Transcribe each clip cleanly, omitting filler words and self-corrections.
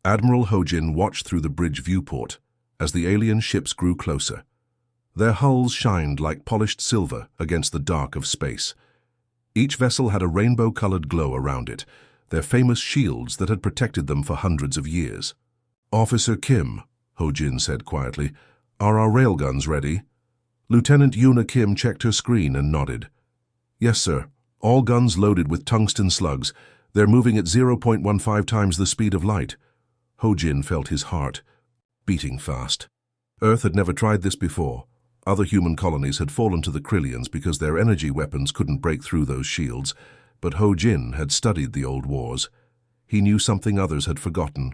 Admiral Ho-Jin watched through the bridge viewport as the alien ships grew closer. Their hulls shined like polished silver against the dark of space. Each vessel had a rainbow-colored glow around it, their famous shields that had protected them for hundreds of years. "Officer Kim," Ho-Jin said quietly, "are our railguns ready?" Lieutenant Yuna Kim checked her screen and nodded. "Yes, sir. All guns loaded with tungsten slugs. They're moving at 0.15 times the speed of light." Ho-Jin felt his heart beating fast. Earth had never tried this before. Other human colonies had fallen to the Krillians because their energy weapons couldn't break through those shields, but Ho-Jin had studied the old wars. He knew something others had forgotten.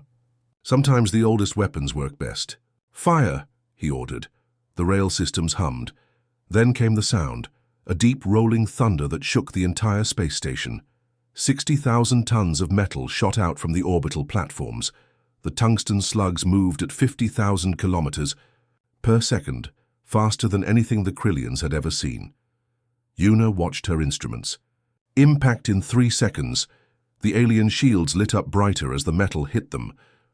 Sometimes the oldest weapons work best. "Fire!" he ordered. The rail systems hummed. Then came the sound, a deep rolling thunder that shook the entire space station. 60,000 tons of metal shot out from the orbital platforms. The tungsten slugs moved at 50,000 kilometers per second, faster than anything the Krillians had ever seen. Yuna watched her instruments. Impact in 3 seconds. The alien shields lit up brighter as the metal hit them.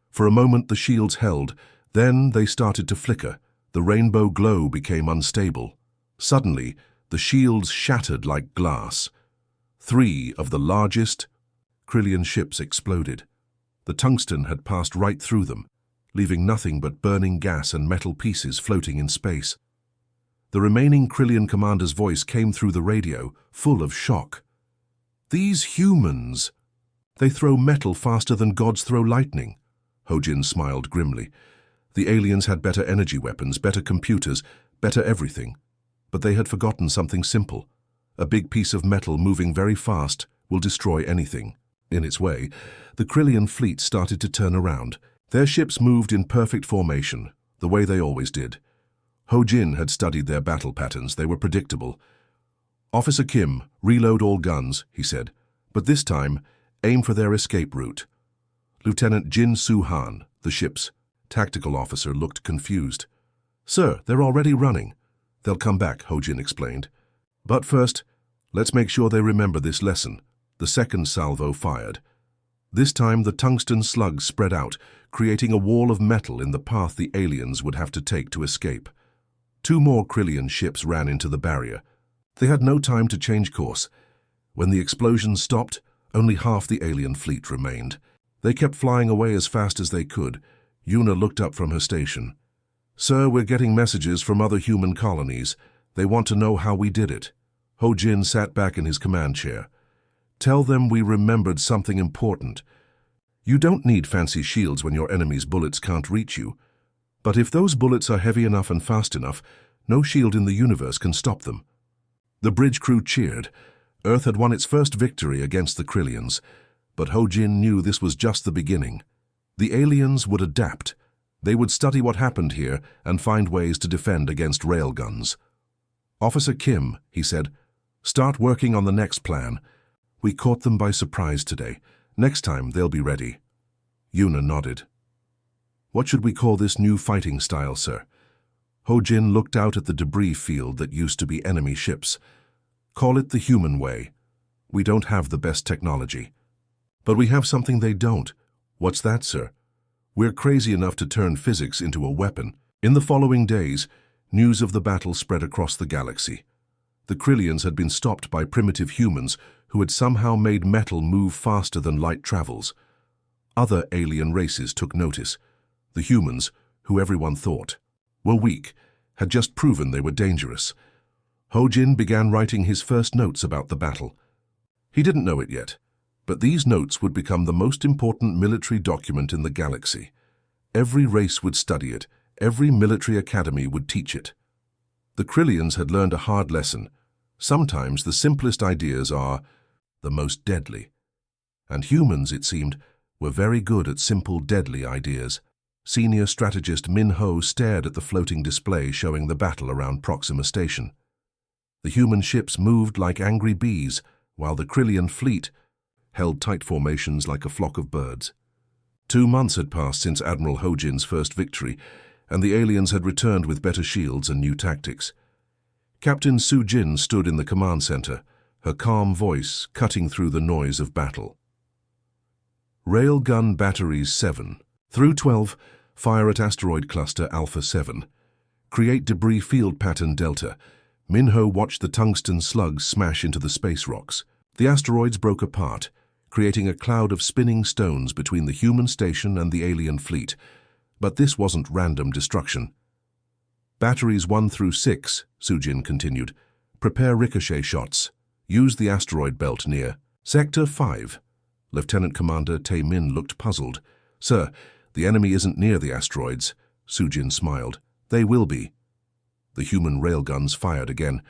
For a moment the shields held, then they started to flicker. The rainbow glow became unstable. Suddenly, the shields shattered like glass. 3 of the largest Krillian ships exploded. The tungsten had passed right through them, leaving nothing but burning gas and metal pieces floating in space. The remaining Krillian commander's voice came through the radio, full of shock. "These humans! They throw metal faster than gods throw lightning." Ho-Jin smiled grimly. The aliens had better energy weapons, better computers, better everything. But they had forgotten something simple. A big piece of metal moving very fast will destroy anything. In its way, the Krillian fleet started to turn around. Their ships moved in perfect formation, the way they always did. Ho-Jin had studied their battle patterns. They were predictable. "Officer Kim, reload all guns," he said. "But this time, aim for their escape route." Lieutenant Jin Soo-han, the ship's tactical officer, looked confused. "Sir, they're already running." "They'll come back," Ho-Jin explained. "But first, let's make sure they remember this lesson." The second salvo fired. This time the tungsten slugs spread out, creating a wall of metal in the path the aliens would have to take to escape. 2 more Krillian ships ran into the barrier. They had no time to change course. When the explosion stopped, only half the alien fleet remained. They kept flying away as fast as they could. Yuna looked up from her station. "Sir, we're getting messages from other human colonies. They want to know how we did it." Ho-Jin sat back in his command chair. "Tell them we remembered something important. You don't need fancy shields when your enemy's bullets can't reach you. But if those bullets are heavy enough and fast enough, no shield in the universe can stop them." The bridge crew cheered. Earth had won its first victory against the Krillians. But Ho-Jin knew this was just the beginning. The aliens would adapt. They would study what happened here and find ways to defend against railguns. "Officer Kim," he said, "start working on the next plan. We caught them by surprise today. Next time they'll be ready." Yuna nodded. "What should we call this new fighting style, sir?" Ho-Jin looked out at the debris field that used to be enemy ships. "Call it the human way. We don't have the best technology. But we have something they don't." "What's that, sir?" "We're crazy enough to turn physics into a weapon." In the following days, news of the battle spread across the galaxy. The Krillians had been stopped by primitive humans who had somehow made metal move faster than light travels. Other alien races took notice. The humans, who everyone thought were weak, had just proven they were dangerous. Ho-Jin began writing his first notes about the battle. He didn't know it yet, but these notes would become the most important military document in the galaxy. Every race would study it. Every military academy would teach it. The Krillians had learned a hard lesson. Sometimes the simplest ideas are the most deadly. And humans, it seemed, were very good at simple, deadly ideas. Senior strategist Min Ho stared at the floating display showing the battle around Proxima Station. The human ships moved like angry bees, while the Krillian fleet held tight formations like a flock of birds. 2 months had passed since Admiral Ho-Jin's first victory, and the aliens had returned with better shields and new tactics. Captain Su-Jin stood in the command center, her calm voice cutting through the noise of battle. "Railgun batteries 7, Through 12, fire at asteroid cluster Alpha 7. Create debris field pattern Delta. Minho watched the tungsten slugs smash into the space rocks. The asteroids broke apart, creating a cloud of spinning stones between the human station and the alien fleet. But this wasn't random destruction. Batteries 1 through 6, Sujin continued. Prepare ricochet shots. Use the asteroid belt near Sector 5. Lieutenant Commander Tae-min looked puzzled. Sir, the enemy isn't near the asteroids. Sujin smiled. They will be. The human railguns fired again,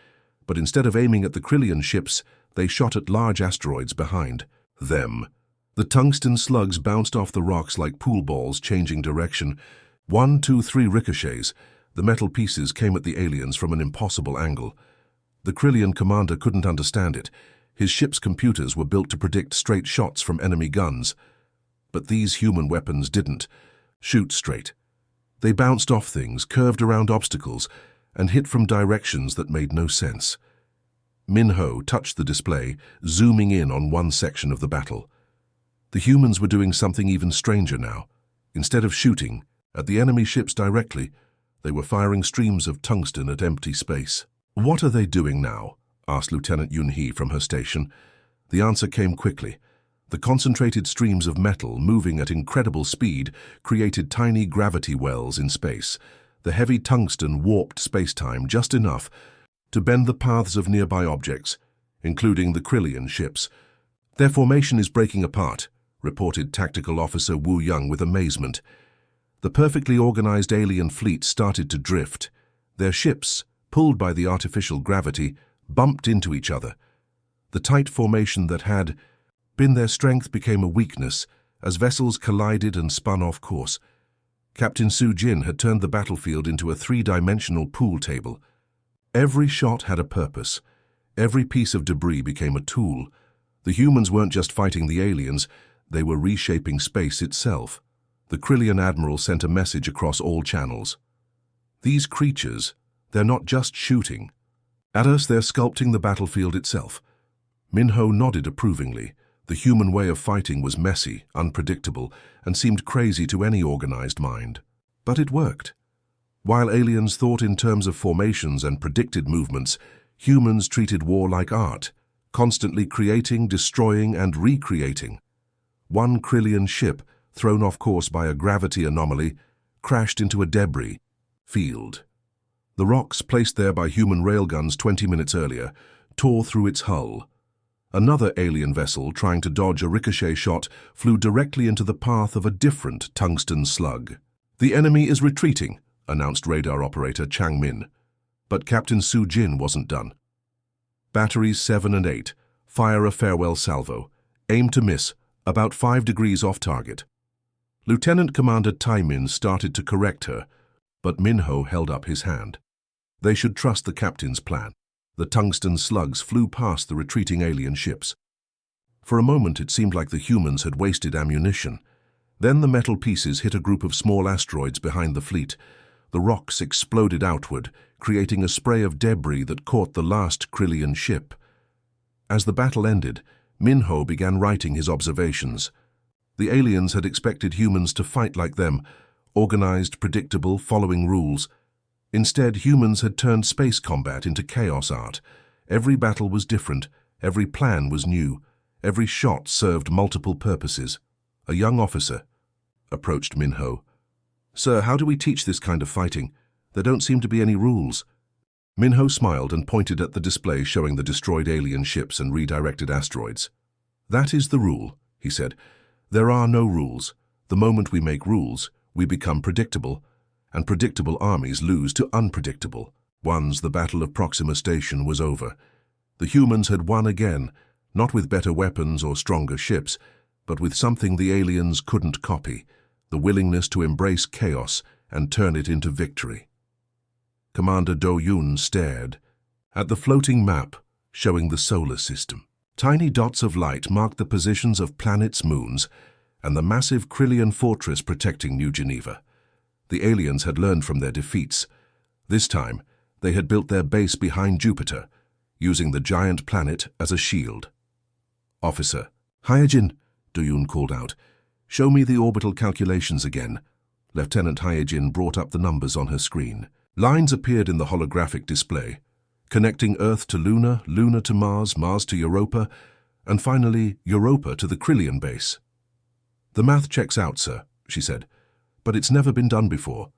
but instead of aiming at the Krillian ships, they shot at large asteroids behind them. The tungsten slugs bounced off the rocks like pool balls, changing direction. 1, 2, 3 ricochets. The metal pieces came at the aliens from an impossible angle. The Krillian commander couldn't understand it. His ship's computers were built to predict straight shots from enemy guns. But these human weapons didn't shoot straight. They bounced off things, curved around obstacles, and hit from directions that made no sense. Minho touched the display, zooming in on one section of the battle. The humans were doing something even stranger now. Instead of shooting at the enemy ships directly, they were firing streams of tungsten at empty space. What are they doing now? Asked Lieutenant Yun-hee from her station. The answer came quickly. The concentrated streams of metal, moving at incredible speed, created tiny gravity wells in space. The heavy tungsten warped space-time just enough to bend the paths of nearby objects, including the Krillian ships. Their formation is breaking apart, reported Tactical Officer Wu Young with amazement. The perfectly organized alien fleet started to drift. Their ships, pulled by the artificial gravity, bumped into each other. The tight formation that had been their strength became a weakness as vessels collided and spun off course. Captain Sujin had turned the battlefield into a three-dimensional pool table. Every shot had a purpose. Every piece of debris became a tool. The humans weren't just fighting the aliens, they were reshaping space itself. The Krillian Admiral sent a message across all channels. These creatures, they're not just shooting. At us, they're sculpting the battlefield itself. Minho nodded approvingly. The human way of fighting was messy, unpredictable, and seemed crazy to any organized mind. But it worked. While aliens thought in terms of formations and predicted movements, humans treated war like art, constantly creating, destroying, and recreating. One Krillian ship, thrown off course by a gravity anomaly, crashed into a debris field. The rocks, placed there by human railguns 20 minutes earlier, tore through its hull. Another alien vessel, trying to dodge a ricochet shot, flew directly into the path of a different tungsten slug. The enemy is retreating, announced radar operator Chang Min. But Captain Sujin wasn't done. Batteries 7 and 8, fire a farewell salvo. Aim to miss, about 5 degrees off target. Lieutenant Commander Tae-min started to correct her, but Minho held up his hand. They should trust the captain's plan. The tungsten slugs flew past the retreating alien ships. For a moment it seemed like the humans had wasted ammunition. Then the metal pieces hit a group of small asteroids behind the fleet. The rocks exploded outward, creating a spray of debris that caught the last Krillian ship. As the battle ended, Minho began writing his observations. The aliens had expected humans to fight like them, organized, predictable, following rules. Instead, humans had turned space combat into chaos art. Every battle was different, every plan was new, every shot served multiple purposes. A young officer approached Minho. Sir, how do we teach this kind of fighting? There don't seem to be any rules. Minho smiled and pointed at the display showing the destroyed alien ships and redirected asteroids. That is the rule, he said. There are no rules. The moment we make rules, we become predictable, and predictable armies lose to unpredictable ones. The Battle of Proxima Station was over. The humans had won again, not with better weapons or stronger ships, but with something the aliens couldn't copy, the willingness to embrace chaos and turn it into victory. Commander Do-yoon stared at the floating map showing the solar system. Tiny dots of light marked the positions of planets, moons, and the massive Krillian fortress protecting New Geneva. The aliens had learned from their defeats. This time, they had built their base behind Jupiter, using the giant planet as a shield. Officer, Hyojin, Do-yoon called out. Show me the orbital calculations again. Lieutenant Hyejin brought up the numbers on her screen. Lines appeared in the holographic display, connecting Earth to Luna, Luna to Mars, Mars to Europa, and finally Europa to the Krillian base. The math checks out, sir, she said, but it's never been done before.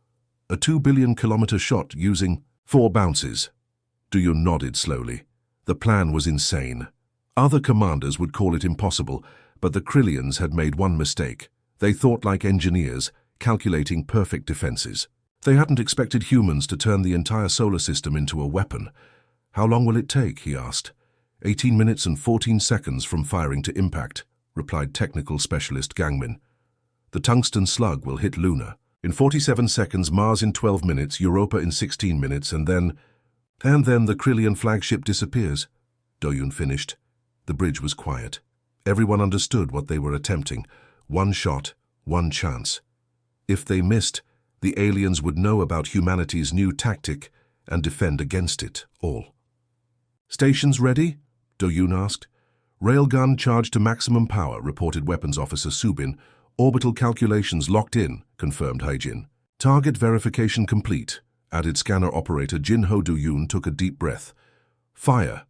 A 2 billion kilometer shot using 4 bounces. Doyoon nodded slowly. The plan was insane. Other commanders would call it impossible, but the Krillians had made one mistake. They thought like engineers, calculating perfect defenses. They hadn't expected humans to turn the entire solar system into a weapon. How long will it take, he asked. 18 minutes and 14 seconds from firing to impact, replied technical specialist Gangmin. The tungsten slug will hit Luna. In 47 seconds, Mars in 12 minutes, Europa in 16 minutes, and then the Krillian flagship disappears. Doyoon finished. The bridge was quiet. Everyone understood what they were attempting. One shot, one chance. If they missed, the aliens would know about humanity's new tactic and defend against it all. Stations ready? Doyoon asked. Railgun charged to maximum power, reported Weapons Officer Subin. Orbital calculations locked in, confirmed Hyejin. Target verification complete, added scanner operator Jinho. Doyoon took a deep breath. Fire.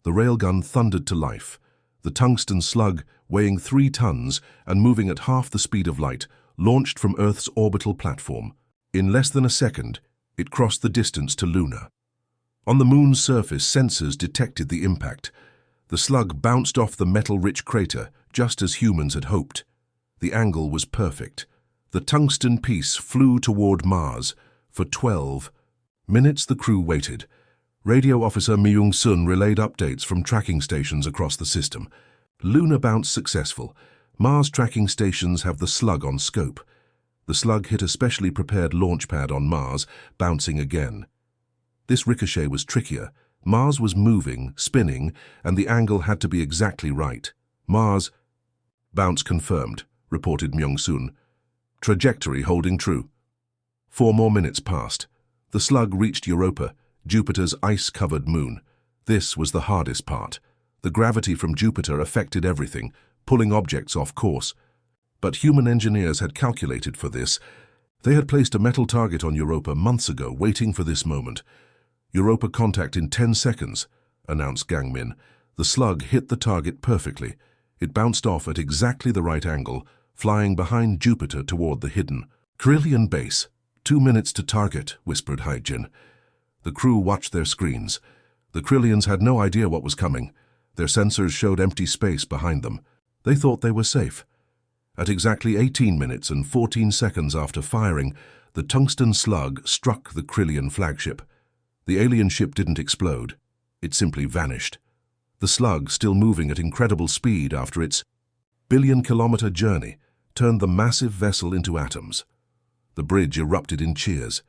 The railgun thundered to life. The tungsten slug, weighing 3 tons and moving at half the speed of light, launched from Earth's orbital platform. In less than a second, it crossed the distance to Luna. On the moon's surface, sensors detected the impact. The slug bounced off the metal-rich crater, just as humans had hoped. The angle was perfect. The tungsten piece flew toward Mars. For 12 minutes the crew waited. Radio officer Myung-sun relayed updates from tracking stations across the system. Luna bounce successful. Mars tracking stations have the slug on scope. The slug hit a specially prepared launch pad on Mars, bouncing again. This ricochet was trickier. Mars was moving, spinning, and the angle had to be exactly right. Mars... Bounce confirmed, reported Myung-sun. Trajectory holding true. 4 more minutes passed. The slug reached Europa, Jupiter's ice-covered moon. This was the hardest part. The gravity from Jupiter affected everything, pulling objects off course. But human engineers had calculated for this. They had placed a metal target on Europa months ago, waiting for this moment. Europa contact in 10 seconds, announced Gangmin. The slug hit the target perfectly. It bounced off at exactly the right angle, flying behind Jupiter toward the hidden Krillian base. 2 minutes to target, whispered Hyejin. The crew watched their screens. The Krillians had no idea what was coming. Their sensors showed empty space behind them. They thought they were safe. At exactly 18 minutes and 14 seconds after firing, the tungsten slug struck the Krillian flagship. The alien ship didn't explode. It simply vanished. The slug, still moving at incredible speed after its billion-kilometer journey, turned the massive vessel into atoms. The bridge erupted in cheers.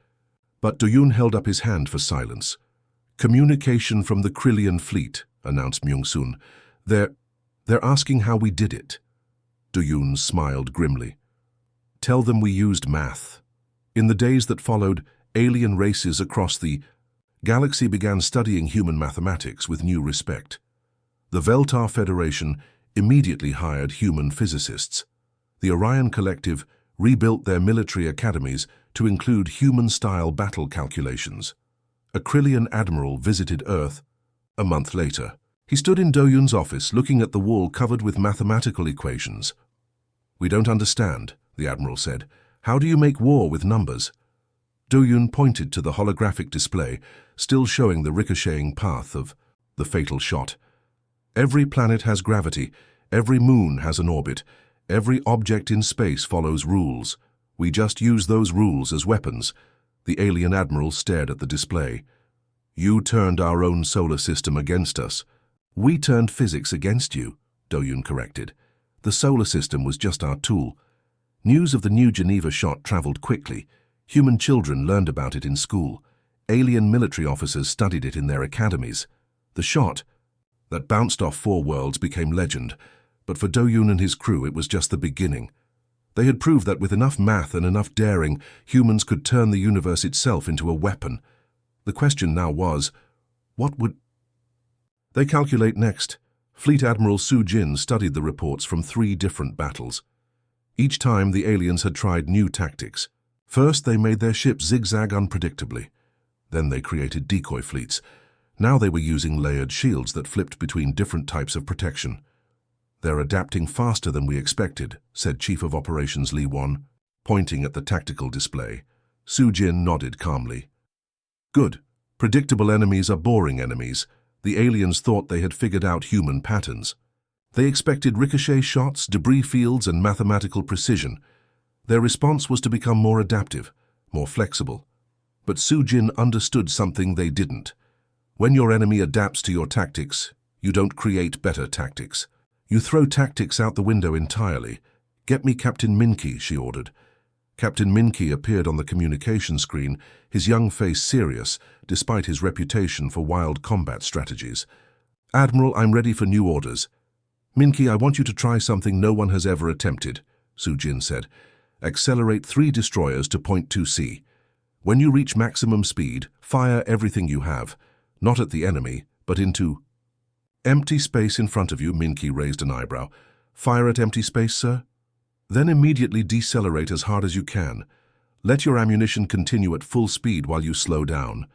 But Doyoon held up his hand for silence. Communication from the Krillian fleet, announced Myung-sun. They're asking how we did it. Doyoon smiled grimly. Tell them we used math. In the days that followed, alien races across the galaxy began studying human mathematics with new respect. The Veltar Federation immediately hired human physicists. The Orion Collective rebuilt their military academies to include human-style battle calculations. A Krillian Admiral visited Earth a month later. He stood in Doyoon's office looking at the wall covered with mathematical equations. We don't understand, the Admiral said. How do you make war with numbers? Doyoon pointed to the holographic display, still showing the ricocheting path of the fatal shot. Every planet has gravity, every moon has an orbit, every object in space follows rules. We just use those rules as weapons. The alien Admiral stared at the display. You turned our own solar system against us. We turned physics against you, Doyoon corrected. The solar system was just our tool. News of the new Geneva shot traveled quickly. Human children learned about it in school. Alien military officers studied it in their academies. The shot that bounced off 4 worlds became legend, but for Doyoon and his crew it was just the beginning. They had proved that with enough math and enough daring, humans could turn the universe itself into a weapon. The question now was, what would they calculate next? Fleet Admiral Su Jin studied the reports from 3 different battles. Each time, the aliens had tried new tactics. First, they made their ships zigzag unpredictably. Then they created decoy fleets. Now they were using layered shields that flipped between different types of protection. "They're adapting faster than we expected," said Chief of Operations Li Wan, pointing at the tactical display. Su Jin nodded calmly. "Good. Predictable enemies are boring enemies. The aliens thought they had figured out human patterns. They expected ricochet shots, debris fields, and mathematical precision. Their response was to become more adaptive, more flexible. But Su Jin understood something they didn't. When your enemy adapts to your tactics, you don't create better tactics. You throw tactics out the window entirely. "Get me Captain Minky," she ordered. Captain Minky appeared on the communication screen, his young face serious, despite his reputation for wild combat strategies. "Admiral, I'm ready for new orders." "Minky, I want you to try something no one has ever attempted," Su Jin said. "Accelerate 3 destroyers to point 2C. When you reach maximum speed, fire everything you have, not at the enemy, but into..." "Empty space in front of you," Minky raised an eyebrow. "Fire at empty space, sir? Then immediately decelerate as hard as you can. Let your ammunition continue at full speed while you slow down."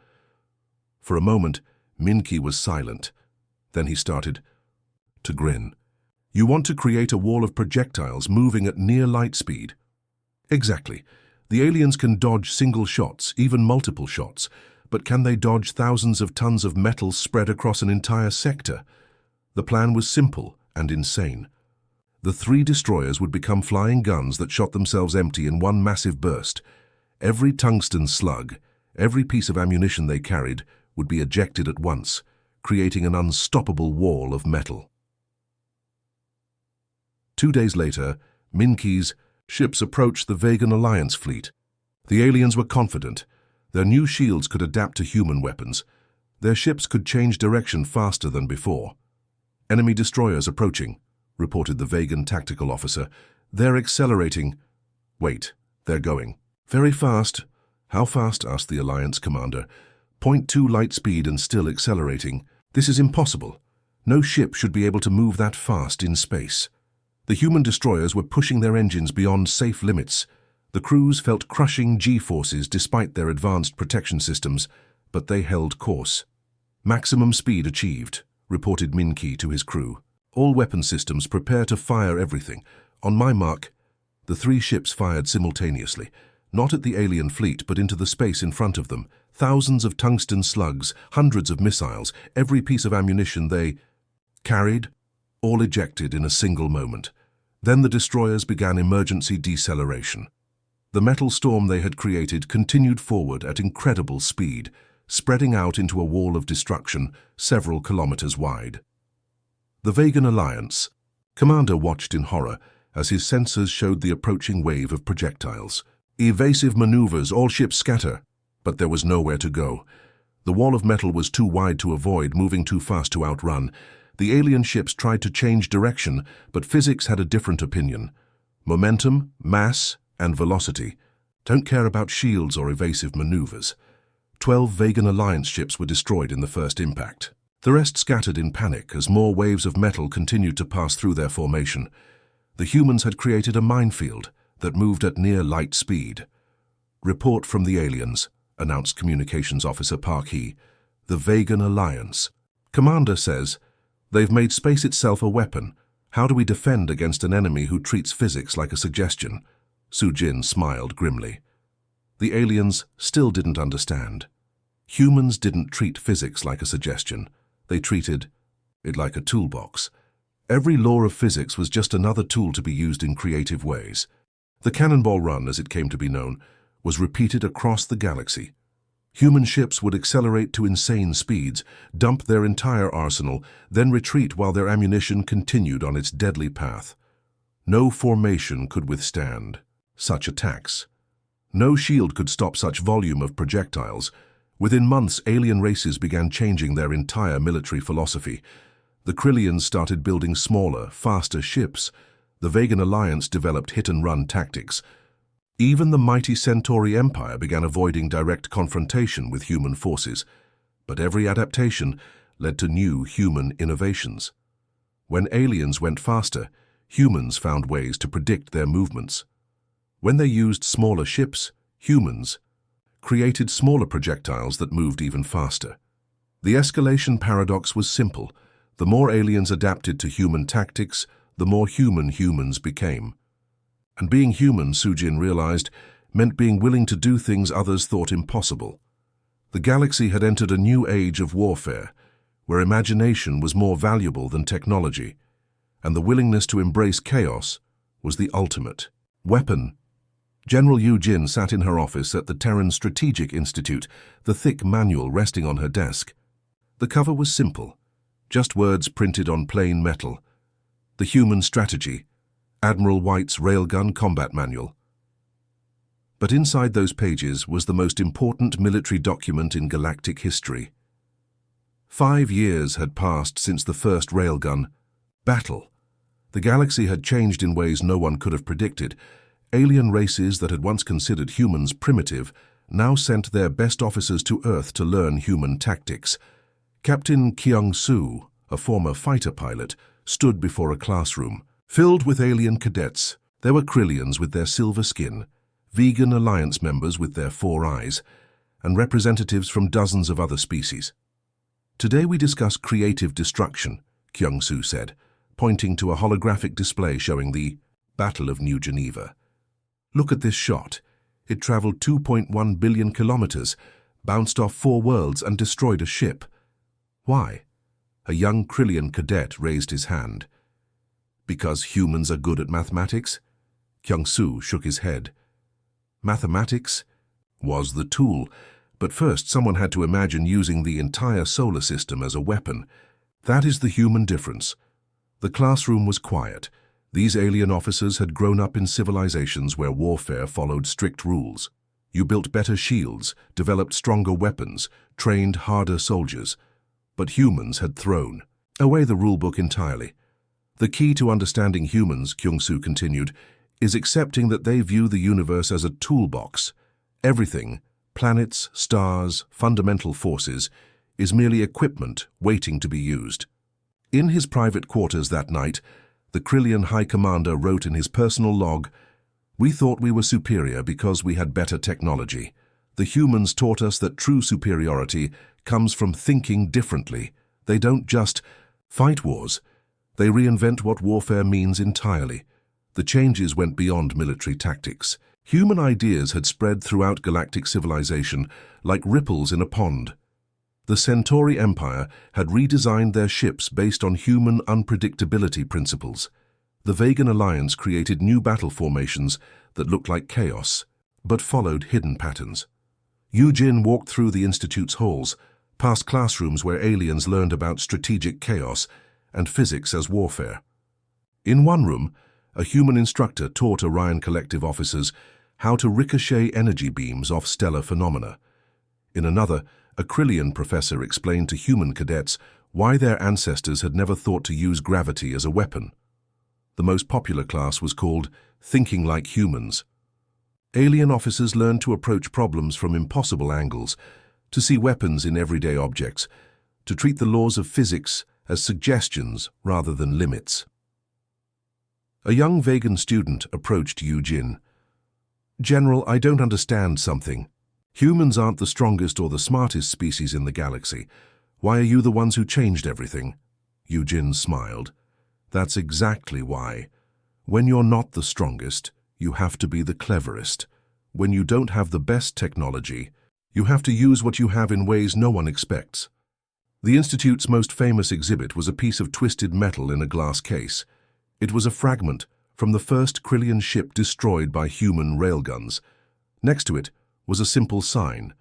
For a moment, Minky was silent. Then he started to grin. "You want to create a wall of projectiles moving at near light speed?" "Exactly. The aliens can dodge single shots, even multiple shots, but can they dodge thousands of tons of metal spread across an entire sector?" The plan was simple and insane. The 3 destroyers would become flying guns that shot themselves empty in one massive burst. Every tungsten slug, every piece of ammunition they carried, would be ejected at once, creating an unstoppable wall of metal. 2 days later, Minky's ships approached the Vegan Alliance fleet. The aliens were confident. Their new shields could adapt to human weapons. Their ships could change direction faster than before. "Enemy destroyers approaching," reported the Vegan tactical officer. "They're accelerating." "Wait, they're going." "Very fast." "How fast?" asked the Alliance commander. "0.2 light speed and still accelerating. This is impossible. No ship should be able to move that fast in space." The human destroyers were pushing their engines beyond safe limits. The crews felt crushing G-forces despite their advanced protection systems, but they held course. "Maximum speed achieved," reported Minky to his crew. "All weapon systems prepare to fire everything. On my mark." The 3 ships fired simultaneously, not at the alien fleet but into the space in front of them. Thousands of tungsten slugs, hundreds of missiles, every piece of ammunition they carried, all ejected in a single moment. Then the destroyers began emergency deceleration. The metal storm they had created continued forward at incredible speed, spreading out into a wall of destruction several kilometers wide. The Vegan Alliance. Commander watched in horror as his sensors showed the approaching wave of projectiles. "Evasive maneuvers, all ships scatter." But there was nowhere to go. The wall of metal was too wide to avoid, moving too fast to outrun. The alien ships tried to change direction, but physics had a different opinion. Momentum, mass, and velocity. Don't care about shields or evasive maneuvers. 12 Vegan Alliance ships were destroyed in the first impact. The rest scattered in panic as more waves of metal continued to pass through their formation. The humans had created a minefield that moved at near light speed. "Report from the aliens," announced Communications Officer Park Hee. "The Vegan Alliance. Commander says, they've made space itself a weapon. How do we defend against an enemy who treats physics like a suggestion?" Su Jin smiled grimly. The aliens still didn't understand. Humans didn't treat physics like a suggestion. They treated it like a toolbox. Every law of physics was just another tool to be used in creative ways. The Cannonball Run, as it came to be known, was repeated across the galaxy. Human ships would accelerate to insane speeds, dump their entire arsenal, then retreat while their ammunition continued on its deadly path. No formation could withstand such attacks. No shield could stop such volume of projectiles. Within months, alien races began changing their entire military philosophy. The Krillians started building smaller, faster ships. The Vegan Alliance developed hit-and-run tactics. Even the mighty Centauri Empire began avoiding direct confrontation with human forces. But every adaptation led to new human innovations. When aliens went faster, humans found ways to predict their movements. When they used smaller ships, humans created smaller projectiles that moved even faster. The escalation paradox was simple. The more aliens adapted to human tactics, the more human humans became. And being human, Sujin realized, meant being willing to do things others thought impossible. The galaxy had entered a new age of warfare, where imagination was more valuable than technology, and the willingness to embrace chaos was the ultimate weapon. General Yu Jin sat in her office at the Terran Strategic Institute, the thick manual resting on her desk. The cover was simple, just words printed on plain metal. The Human Strategy, Admiral White's Railgun Combat Manual. But inside those pages was the most important military document in galactic history. 5 years had passed since the first railgun battle. The galaxy had changed in ways no one could have predicted. Alien races that had once considered humans primitive now sent their best officers to Earth to learn human tactics. Captain Kyung-soo, a former fighter pilot, stood before a classroom filled with alien cadets. There were Krillians with their silver skin, vegan alliance members with their 4 eyes, and representatives from dozens of other species. Today we discuss creative destruction, Kyung-soo said, pointing to a holographic display showing the Battle of New Geneva. Look at this shot. It traveled 2.1 billion kilometers, bounced off 4 worlds and destroyed a ship. Why? A young Krillian cadet raised his hand. Because humans are good at mathematics? Kyung-soo shook his head. Mathematics was the tool, but first someone had to imagine using the entire solar system as a weapon. That is the human difference. The classroom was quiet. These alien officers had grown up in civilizations where warfare followed strict rules. You built better shields, developed stronger weapons, trained harder soldiers. But humans had thrown away the rulebook entirely. The key to understanding humans, Kyung-soo continued, is accepting that they view the universe as a toolbox. Everything, planets, stars, fundamental forces, is merely equipment waiting to be used. In his private quarters that night, the Krillian High Commander wrote in his personal log, "We thought we were superior because we had better technology. The humans taught us that true superiority comes from thinking differently. They don't just fight wars. They reinvent what warfare means entirely." The changes went beyond military tactics. Human ideas had spread throughout galactic civilization like ripples in a pond. The Centauri Empire had redesigned their ships based on human unpredictability principles. The Vegan Alliance created new battle formations that looked like chaos, but followed hidden patterns. Yu Jin walked through the Institute's halls, past classrooms where aliens learned about strategic chaos and physics as warfare. In one room, a human instructor taught Orion Collective officers how to ricochet energy beams off stellar phenomena. In another, a Krillian professor explained to human cadets why their ancestors had never thought to use gravity as a weapon. The most popular class was called Thinking Like Humans. Alien officers learned to approach problems from impossible angles, to see weapons in everyday objects, to treat the laws of physics as suggestions rather than limits. A young vegan student approached Yu Jin. "General, I don't understand something. Humans aren't the strongest or the smartest species in the galaxy. Why are you the ones who changed everything?" Yu Jin smiled. "That's exactly why. When you're not the strongest, you have to be the cleverest. When you don't have the best technology, you have to use what you have in ways no one expects." The Institute's most famous exhibit was a piece of twisted metal in a glass case. It was a fragment from the first Krillian ship destroyed by human railguns. Next to it was a simple sign.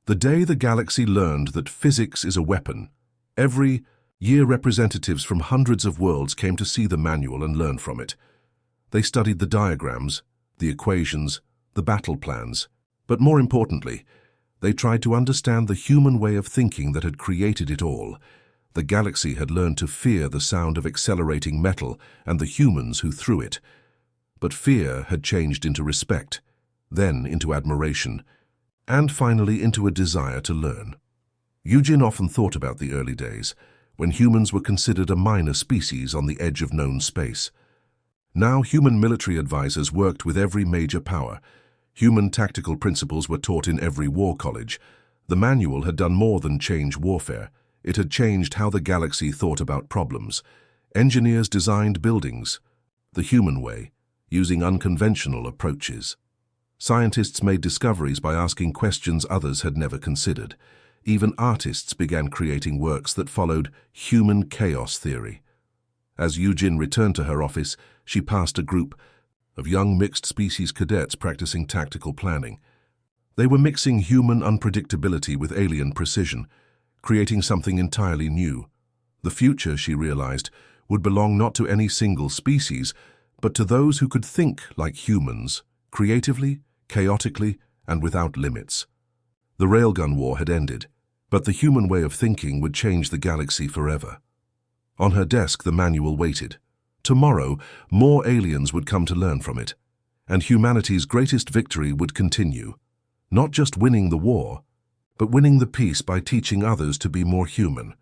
The day the galaxy learned that physics is a weapon, every year representatives from hundreds of worlds came to see the manual and learn from it. They studied the diagrams, the equations, the battle plans, but more importantly, they tried to understand the human way of thinking that had created it all. The galaxy had learned to fear the sound of accelerating metal and the humans who threw it. But fear had changed into respect, then into admiration, and finally into a desire to learn. Yu Jin often thought about the early days, when humans were considered a minor species on the edge of known space. Now human military advisors worked with every major power. Human tactical principles were taught in every war college. The manual had done more than change warfare. It had changed how the galaxy thought about problems. Engineers designed buildings the human way, using unconventional approaches. Scientists made discoveries by asking questions others had never considered. Even artists began creating works that followed human chaos theory. As Eugene returned to her office, she passed a group of young mixed-species cadets practicing tactical planning. They were mixing human unpredictability with alien precision, creating something entirely new. The future, she realized, would belong not to any single species, but to those who could think like humans, creatively, chaotically, and without limits. The Railgun War had ended, but the human way of thinking would change the galaxy forever. On her desk, the manual waited. Tomorrow, more aliens would come to learn from it, and humanity's greatest victory would continue. Not just winning the war, but winning the peace by teaching others to be more human.